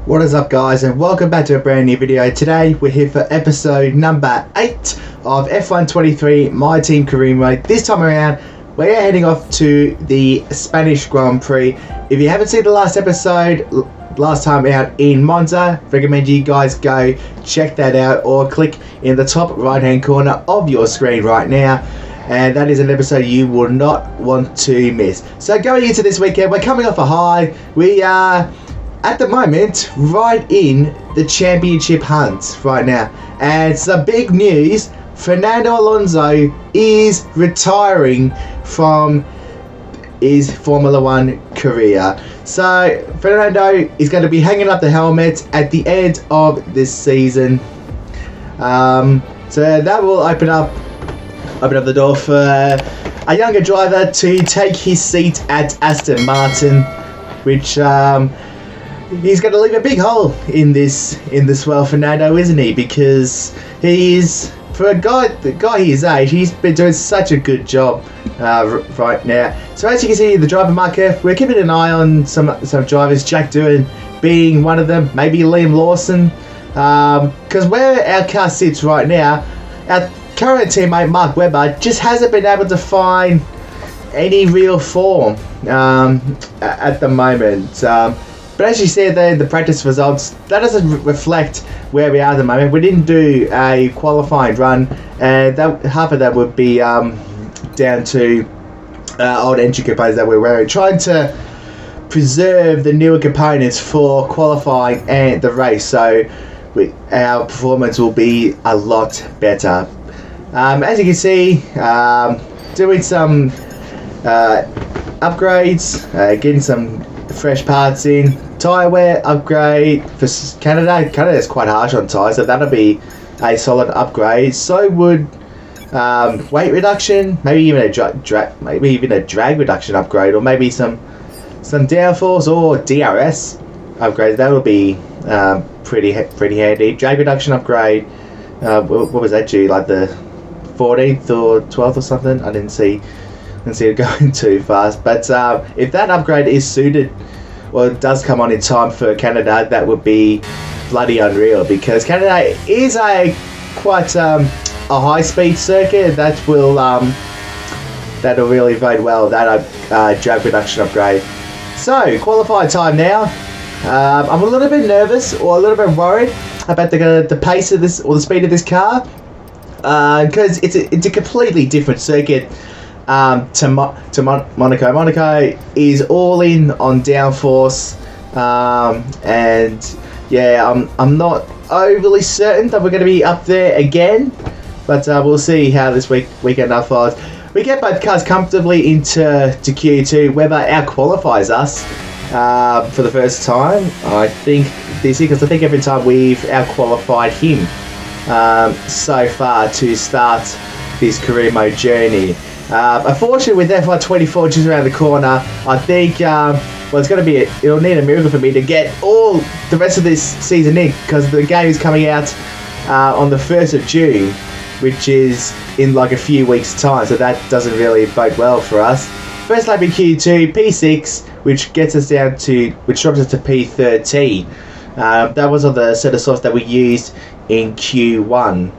What is up, guys, and welcome back to a brand new video. Today we're here for episode number 8 of F123 My Team Career Mode. This time around we're heading off to the Spanish Grand Prix. If you haven't seen the last episode, last time out in Monza, recommend you guys go check that out or click in the top right hand corner of your screen right now, and that is an episode you will not want to miss. So going into this weekend, we're coming off a high. We are at the moment right in the championship hunt right now, and some big news: Fernando Alonso is retiring from his Formula 1 career. So Fernando is going to be hanging up the helmet at the end of this season. So that will open up the door for a younger driver to take his seat at Aston Martin, which he's going to leave a big hole in this world, Fernando, isn't he? Because he's, for the guy his age, he's been doing such a good job right now. So as you can see in the driver market, we're keeping an eye on some drivers, Jack Doohan being one of them, maybe Liam Lawson, because where our car sits right now, our current teammate Mark Webber just hasn't been able to find any real form at the moment. But as you see there, the practice results, that doesn't reflect where we are at the moment. We didn't do a qualifying run, and half of that would be down to old engine components that we're wearing, trying to preserve the newer components for qualifying and the race, so our performance will be a lot better. As you can see, doing some upgrades, getting some fresh parts in, tyre wear upgrade for Canada. Canada's quite harsh on tyres, so that'll be a solid upgrade. So would weight reduction, maybe even a drag reduction upgrade, or maybe some downforce or DRS upgrades. That will be pretty handy. Drag reduction upgrade. What was that due? Like the 14th or 12th or something? I didn't see it going too fast. But if that upgrade is suited, or it does come on in time for Canada, that would be bloody unreal, because Canada is a quite a high-speed circuit. That'll really bode well, that drag reduction upgrade. So qualified time now. I'm a little bit nervous, or a little bit worried about the pace of this, or the speed of this car, because it's a completely different circuit to Monaco. Monaco is all in on downforce, and yeah, I'm not overly certain that we're going to be up there again, but we'll see how this weekend unfolds. We get both cars comfortably into Q2. Webber out-qualifies us for the first time, I think, this year, because I think every time we've out-qualified him so far to start this career mode journey. Unfortunately, with F124 just around the corner, I think it's going to be it'll need a miracle for me to get all the rest of this season in, because the game is coming out on the 1st of June, which is in like a few weeks' time, so that doesn't really bode well for us. First lap in Q2, P6, which drops us to P13. That was on the set of softs that we used in Q1.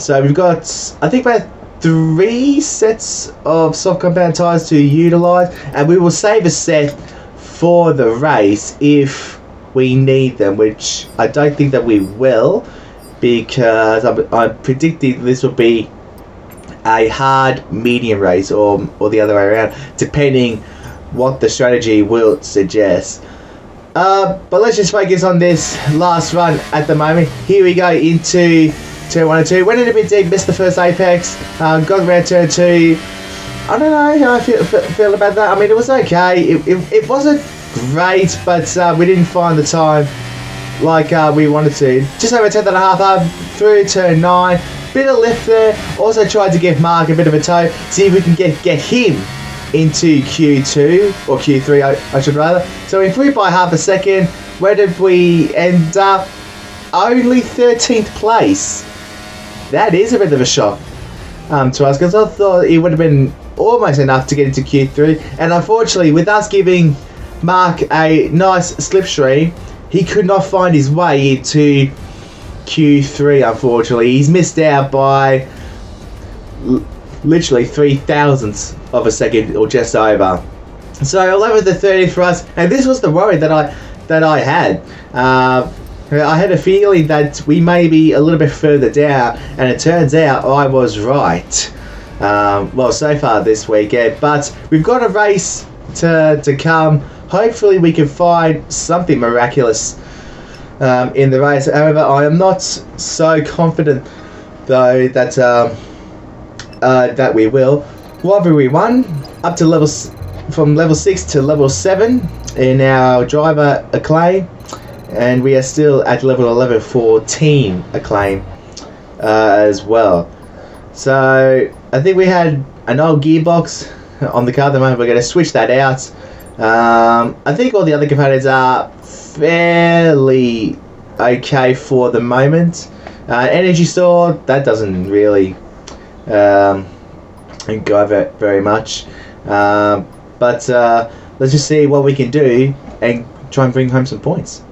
So we've got, I think, about 3 sets of soft compound tyres to utilise, and we will save a set for the race if we need them, which I don't think that we will, because I'm predicting this will be a hard medium race, or the other way around, depending what the strategy will suggest. But let's just focus on this last run at the moment. Here we go into turn 1 and 2. Went in a bit deep, missed the first apex, got around turn 2. I don't know how I feel about that. I mean, it was okay. It wasn't great, but we didn't find the time like we wanted to. Just over 10.5 up through turn 9. Bit of lift there. Also tried to give Mark a bit of a tow, see if we can get him into Q2, or Q3 I should rather. So we improved by half a second. Where did we end up? Only 13th place. That is a bit of a shock to us, because I thought it would have been almost enough to get into Q3, and unfortunately with us giving Mark a nice slipstream, he could not find his way into Q3, unfortunately. He's missed out by literally 0.003 of a second, or just over. So 11th to 30th for us, and this was the worry that I had. I had a feeling that we may be a little bit further down, and it turns out I was right. Well, so far this weekend, but we've got a race to come. Hopefully we can find something miraculous in the race. However, I am not so confident though that that we will. Rivalry 1 up to from level 6 to level 7 in our driver acclaim, and we are still at level 11 for team acclaim as well. So I think we had an old gearbox on the car at the moment. We're going to switch that out. I think all the other components are fairly okay for the moment. Energy store, that doesn't really go very much. But let's just see what we can do and try and bring home some points.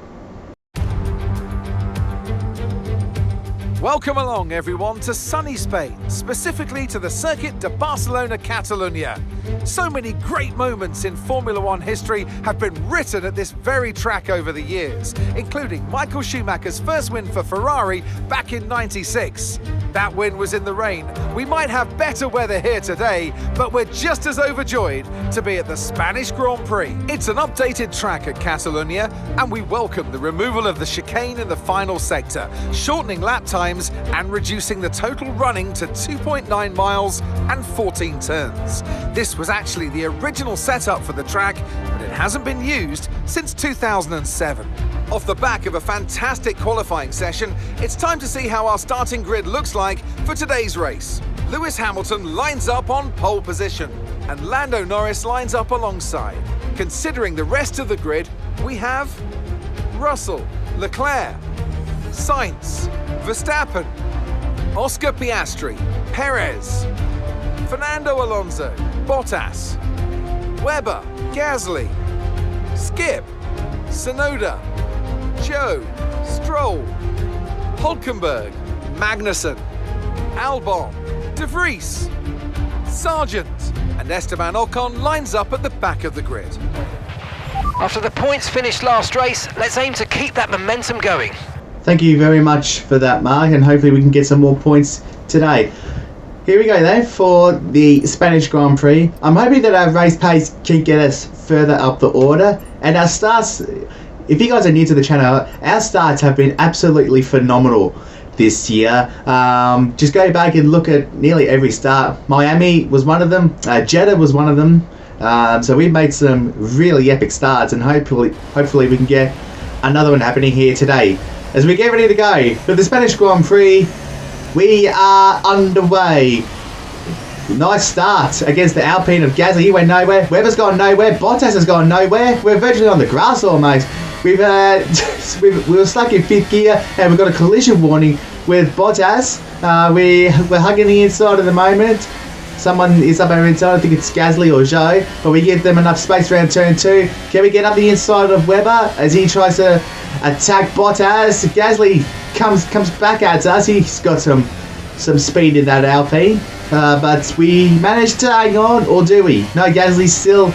Welcome along everyone to sunny Spain, specifically to the Circuit de Barcelona Catalunya. So many great moments in Formula One history have been written at this very track over the years, including Michael Schumacher's first win for Ferrari back in '96. That win was in the rain. We might have better weather here today, but we're just as overjoyed to be at the Spanish Grand Prix. It's an updated track at Catalunya, and we welcome the removal of the chicane in the final sector, shortening lap times and reducing the total running to 2.9 miles and 14 turns. This was actually the original setup for the track, but it hasn't been used since 2007. Off the back of a fantastic qualifying session, it's time to see how our starting grid looks like for today's race. Lewis Hamilton lines up on pole position, and Lando Norris lines up alongside. Considering the rest of the grid, we have Russell, Leclerc, Sainz, Verstappen, Oscar Piastri, Perez, Fernando Alonso, Bottas, Webber, Gasly, Skip, Tsunoda, Joe, Stroll, Hulkenberg, Magnussen, Albon, De Vries, Sargent, and Esteban Ocon lines up at the back of the grid. After the points finished last race, let's aim to keep that momentum going. Thank you very much for that, Mark, and hopefully we can get some more points today. Here we go then for the Spanish Grand Prix. I'm hoping that our race pace can get us further up the order, and our starts, if you guys are new to the channel, our starts have been absolutely phenomenal this year. Just go back and look at nearly every start. Miami was one of them, Jeddah was one of them, so we've made some really epic starts, and hopefully we can get another one happening here today. As we get ready to go for the Spanish Grand Prix, we are underway. Nice start against the Alpine of Gasly. He went nowhere. Webber's gone nowhere. Bottas has gone nowhere. We're virtually on the grass almost. We were stuck in 5th gear, and we've got a collision warning with Bottas. We're hugging the inside at the moment. Someone is up our inside. I think it's Gasly or Zhou, but we give them enough space around turn 2. Can we get up the inside of Webber as he tries to attack Bottas? Gasly comes back at us. He's got some speed in that Alpine, but we managed to hang on, or do we? No, Gasly's still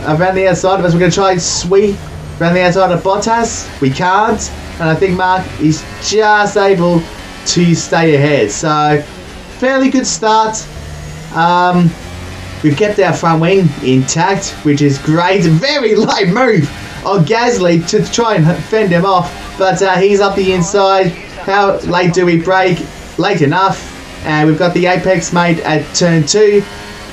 around the outside of us. We're going to try and sweep around the outside of Bottas. We can't, and I think Mark is just able to stay ahead. So, fairly good start. We've kept our front wing intact, which is great. Very light move on Gasly to try and fend him off, but he's up the inside. How late do we brake? Late enough, and we've got the apex made at turn 2.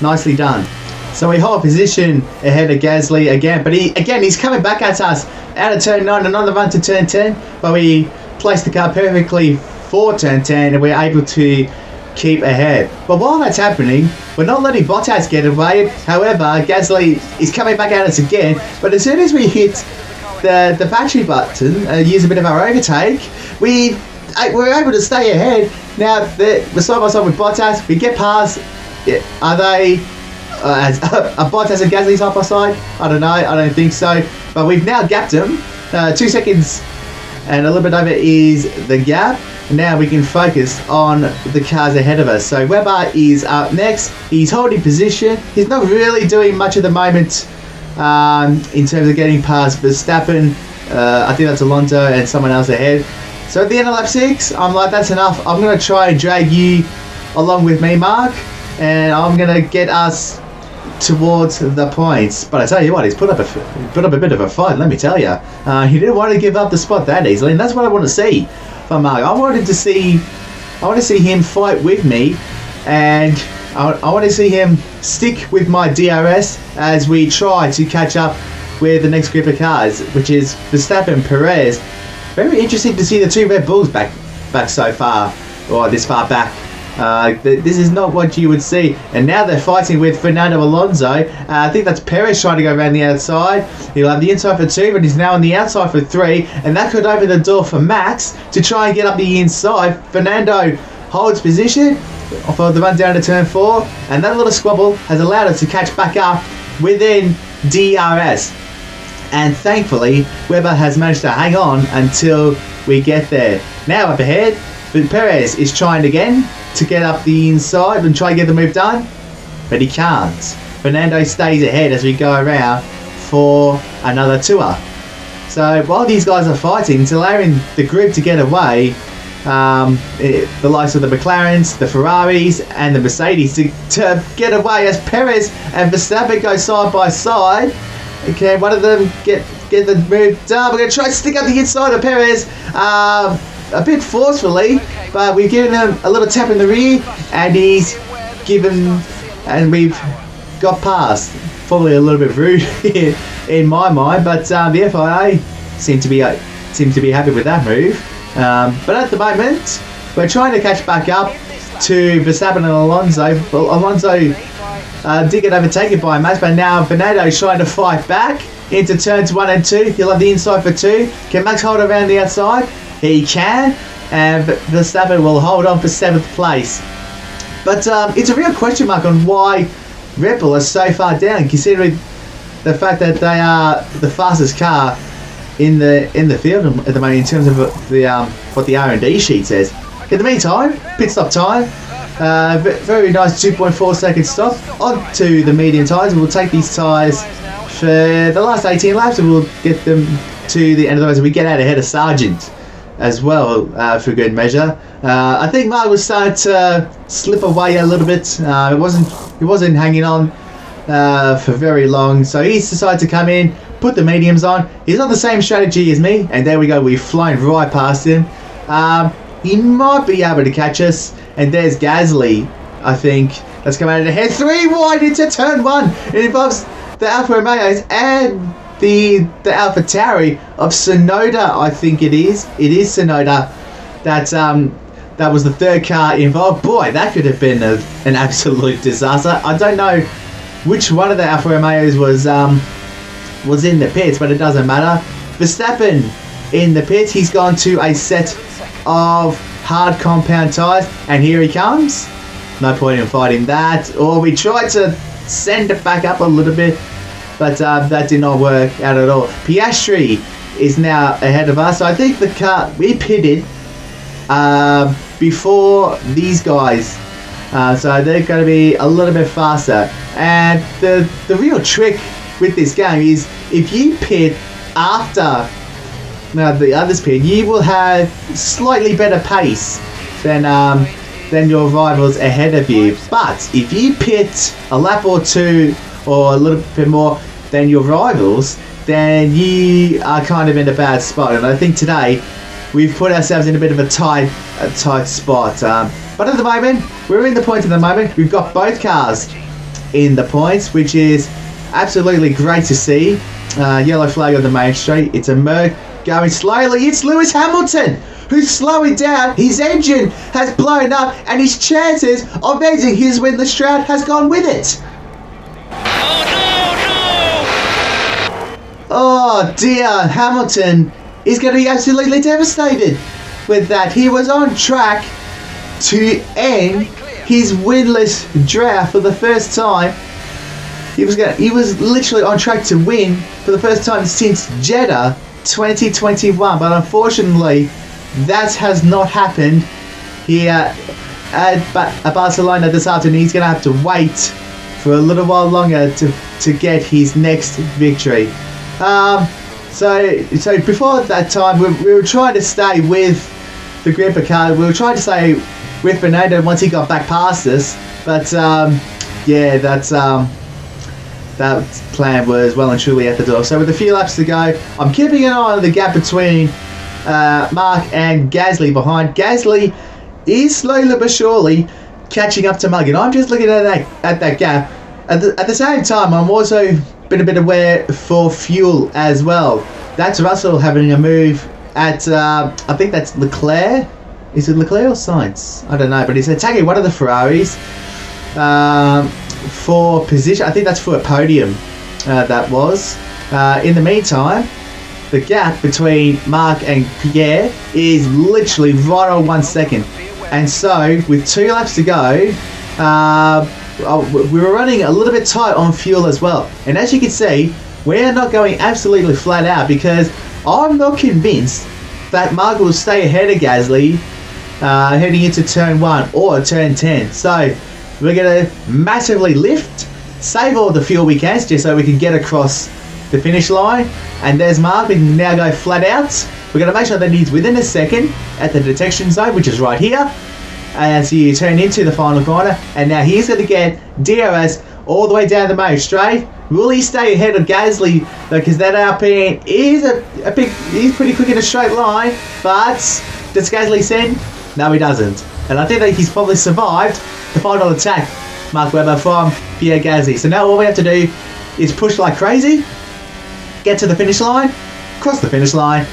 Nicely done. So we hold position ahead of Gasly again, but he's coming back at us out of turn 9, another run to turn 10, but we placed the car perfectly for turn 10, and we're able to keep ahead. But while that's happening, we're not letting Bottas get away. However, Gasly is coming back at us again, but as soon as we hit the battery button and use a bit of our overtake, we're able to stay ahead. Now we're side by side with Bottas. We get past. Are they? Are Bottas and Gasly side by side? I don't know. I don't think so. But we've now gapped them. 2 seconds and a little bit over is the gap. Now we can focus on the cars ahead of us. So Webber is up next. He's holding position. He's not really doing much at the moment in terms of getting past Verstappen. I think that's Alonso and someone else ahead. So at the end of lap 6, I'm like, that's enough. I'm going to try and drag you along with me, Mark, and I'm going to get us towards the points. But I tell you what, he's put up a bit of a fight, let me tell you. He didn't want to give up the spot that easily, and that's what I want to see from Mark. I want to see him fight with me, and I want to see him stick with my DRS as we try to catch up with the next group of cars, which is Verstappen and Perez. Very interesting to see the two Red Bulls back so far, or this far back. This is not what you would see. And now they're fighting with Fernando Alonso. I think that's Perez trying to go around the outside. He'll have the inside for 2, but he's now on the outside for 3. And that could open the door for Max to try and get up the inside. Fernando holds position for the run down to turn 4. And that little squabble has allowed us to catch back up within DRS. And thankfully, Webber has managed to hang on until we get there. Now up ahead, Perez is trying again to get up the inside and try and get the move done, but he can't. Fernando stays ahead as we go around for another tour. So while these guys are fighting, it's allowing the group to get away. The likes of the McLarens, the Ferraris, and the Mercedes to get away as Perez and Verstappen go side by side. Okay, one of them get the move done. We're going to try to stick up the inside of Perez a bit forcefully, but we've given him a little tap in the rear, and we've got past. Probably a little bit rude in my mind, but the FIA seem to be happy with that move. But at the moment, we're trying to catch back up to Verstappen and Alonso. Well, Alonso did get overtaken by Max, but now Fernando is trying to fight back into turns 1 and 2. He'll have the inside for 2. Can Max hold around the outside? He can, and Verstappen will hold on for 7th place. But it's a real question mark on why Red Bull are so far down, considering the fact that they are the fastest car in the field at the moment in terms of what the R&D sheet says. In the meantime, pit stop time. Very nice 2.4 second stop onto the medium tyres. We'll take these tyres for the last 18 laps, and we'll get them to the end of the race. We get out ahead of Sargent as well, for good measure. I think Mark was starting to slip away a little bit. He wasn't hanging on for very long, so he's decided to come in, put the mediums on. He's on the same strategy as me, and there we go. We've flown right past him. He might be able to catch us, and there's Gasly. I think that's come out of the head 3 wide into turn 1. It involves the Alfa Romeos and the Alpha Tauri of Sonoda. I think it is Sonoda that was the 3rd car involved. Boy, that could have been an absolute disaster. I don't know which one of the Alfa Romeos was in the pits, but it doesn't matter. Verstappen in the pits. He's gone to a set of hard compound tyres, and here he comes. No point in fighting that. Or we tried to send it back up a little bit, but that did not work out at all. Piastri is now ahead of us. So I think the car, we pitted before these guys, so they're going to be a little bit faster. And the real trick with this game is if you pit after the others pit, you will have slightly better pace than your rivals ahead of you. But if you pit a lap or 2 or a little bit more than your rivals, then you are kind of in a bad spot. And I think today we've put ourselves in a bit of a tight spot. But at the moment, we're in the points at the moment. We've got both cars in the points, which is absolutely great to see. Yellow flag on the main straight. It's a Merc going slowly. It's Lewis Hamilton who's slowing down. His engine has blown up, and his chances of ending his winless strat has gone with it. Oh dear, Hamilton is going to be absolutely devastated with that. He was on track to end his winless drought for the first time. He was literally on track to win for the first time since Jeddah 2021, but unfortunately that has not happened here at Barcelona this afternoon. He's going to have to wait for a little while longer to get his next victory. So before that time, we were trying to stay with the grip of car. We were trying to stay with Fernando once he got back past us, but yeah, that plan was well and truly at the door. So with a few laps to go, I'm keeping an eye on the gap between Mark and Gasly behind. Gasly is slowly but surely catching up to Mug, and I'm just looking at that gap. At the same time, I'm also been a bit aware for fuel as well. That's Russell having a move at I think that's Leclerc. Is it Leclerc or Sainz? I don't know, but he's attacking one of the Ferraris for position. I think that's for a podium. That was. In the meantime, the gap between Mark and Pierre is literally right on 1 second. And so, with 2 laps to go, we were running a little bit tight on fuel as well. And as you can see, we're not going absolutely flat out because I'm not convinced that Mark will stay ahead of Gasly heading into turn 1 or turn 10. So, we're going to massively lift, save all the fuel we can just so we can get across the finish line. And there's Mark. We can now go flat out. We're going to make sure that he's within a second at the detection zone, which is right here. As you turn into the final corner. And now he's going to get DRS all the way down the main straight. Will he stay ahead of Gasly? Because that Alpine is he's pretty quick in a straight line. But does Gasly send? No, he doesn't. And I think that he's probably survived the final attack, Mark Webber, from Pierre Gasly. So now all we have to do is push like crazy, get to the finish line, cross the finish line,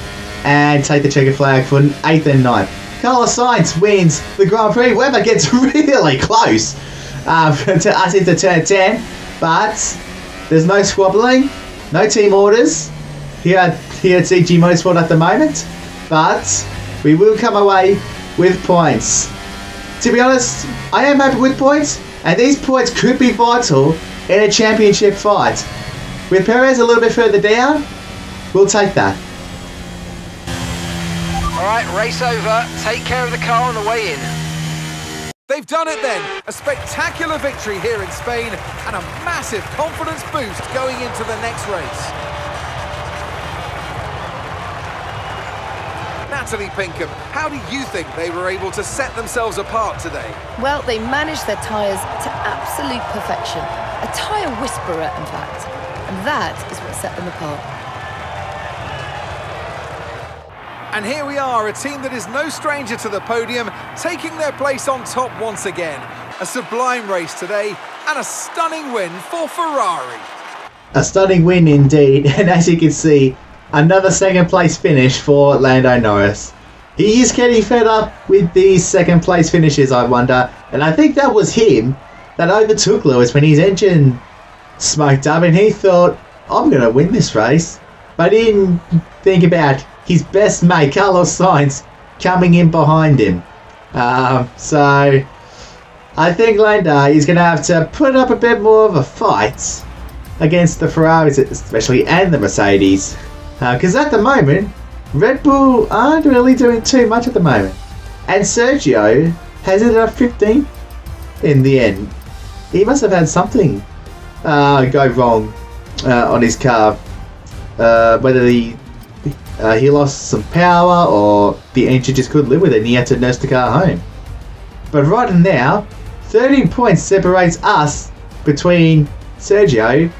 and take the checkered flag for 8th and 9th. Carlos Sainz wins the Grand Prix. Webber gets really close to us into turn 10, but there's no squabbling, no team orders here at CG Motorsport at the moment, but we will come away with points. To be honest, I am happy with points, and these points could be vital in a championship fight. With Perez a little bit further down, we'll take that. Alright, race over. Take care of the car on the way in. They've done it then. A spectacular victory here in Spain and a massive confidence boost going into the next race. Natalie Pinkham, how do you think they were able to set themselves apart today? Well, they managed their tyres to absolute perfection. A tyre whisperer, in fact. And that is what set them apart. And here we are, a team that is no stranger to the podium, taking their place on top once again. A sublime race today, and a stunning win for Ferrari. A stunning win indeed, and as you can see, another second place finish for Lando Norris. He is getting fed up with these second place finishes, I wonder, and I think that was him that overtook Lewis when his engine smoked up and he thought, I'm going to win this race. But he didn't think about his best mate, Carlos Sainz, coming in behind him. So I think Lando is going to have to put up a bit more of a fight against the Ferraris especially, and the Mercedes. Because at the moment, Red Bull aren't really doing too much at the moment. And Sergio has ended up 15th in the end. He must have had something go wrong on his car. Whether he lost some power or the engine just couldn't live with it and he had to nurse the car home. But right now, 13 points separates us between Sergio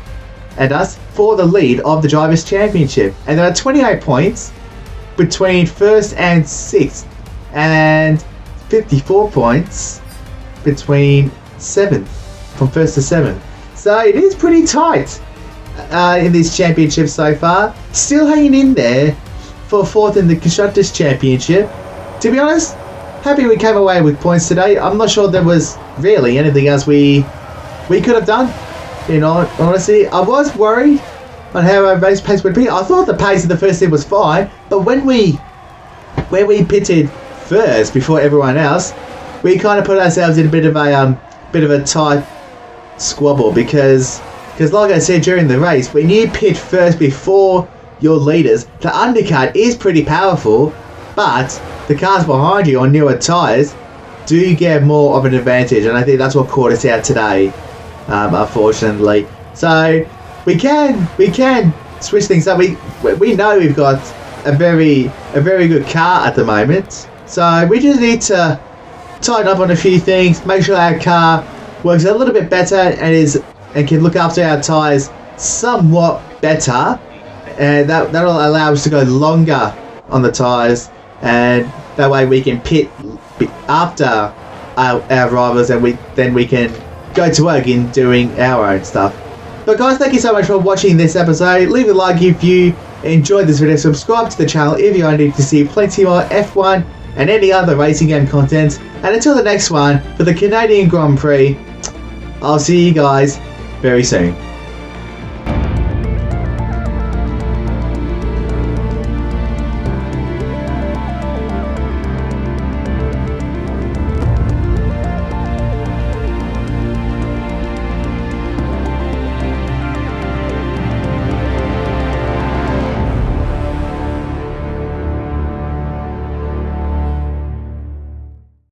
and us for the lead of the Drivers' Championship. And there are 28 points between 1st and 6th, and 54 points between 7th, from 1st to 7th. So it is pretty tight in this championship so far. Still hanging in there for 4th in the Constructors' Championship. To be honest, happy we came away with points today. I'm not sure there was really anything else we could have done. In all honesty, I was worried on how our race pace would be. I thought the pace of the first team was fine, but when we pitted first before everyone else, we kind of put ourselves in a bit of a tight squabble because like I said during the race, when you pit first before your leaders. The undercut is pretty powerful, but the cars behind you on newer tyres do get more of an advantage, and I think that's what caught us out today, unfortunately. So we can switch things up. We know we've got a very good car at the moment, so we just need to tighten up on a few things, make sure our car works a little bit better and can look after our tyres somewhat better, and that'll allow us to go longer on the tyres, and that way we can pit after our rivals, and then we can go to work in doing our own stuff. But guys, thank you so much for watching this episode. Leave a like if you enjoyed this video, subscribe to the channel if you need to see plenty more F1 and any other racing game content, and until the next one for the Canadian Grand Prix, I'll see you guys very soon.